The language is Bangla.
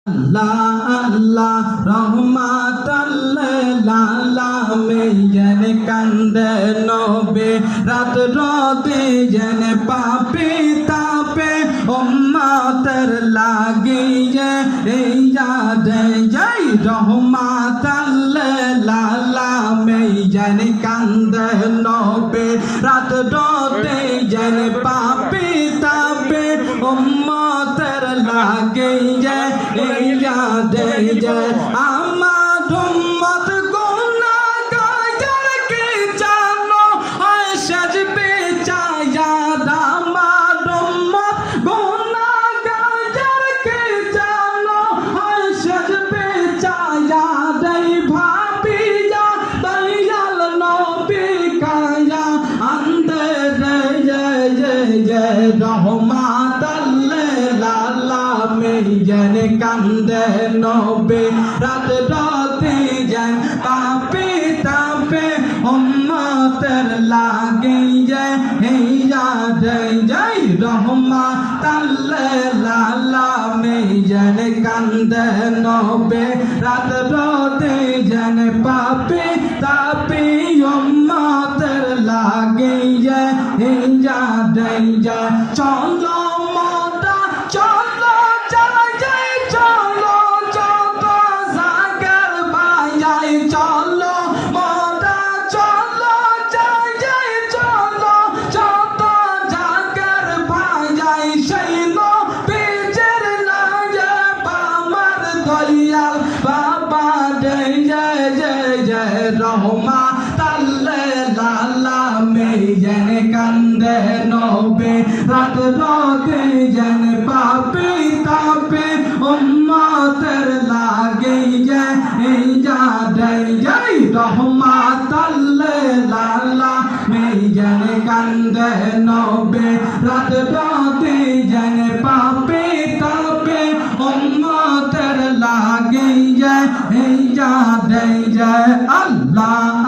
আল্লাহ আল্লাহ রহমাতাল লিল আলামিন কান্দে নবী রাত রাতে যেন পাপে তাপে উম্মতের লাগিয়ে এই যাদে জয় রহমাতাল লিল আলামিন কান্দে নবী রাত রাতে যেন পাপে তাপে উম্মতের লাগিয়ে এই যাদে জয় আমার উম্মত গুনাহগার কে জানো হয় সাজবে চায়া আমার উম্মত গুনাহগার কে জানো হয় সাজবে চায়া দেই ভাবিয়া দয়াল নবী কায়া আন্দে জয় জয় জয় রহমাতাল লিল আলামিন কান্দে নবী রাত রাতে যেন পাপে তাপে উম্মতের লাগিয়ে এই যাদে জয় রহমাতাল লিল আলামিন কান্দে নবী রাত রাতে যেন পাপে তাপে উম্মতের লাগিয়ে এই যাদে জয় চলো মোরা চলো রহমাতাল লিল আলামিন কান্দে নবী রাত রাতে যেন পাপে তাপে উম্মতের লাগিয়ে এই যাদে জয় রহমাতাল লিল আলামিন কান্দে নবী রাত রাতে যেন পাপে তাপে উম্মতের লাগিয়ে এই যাদে জয় আল্লাহ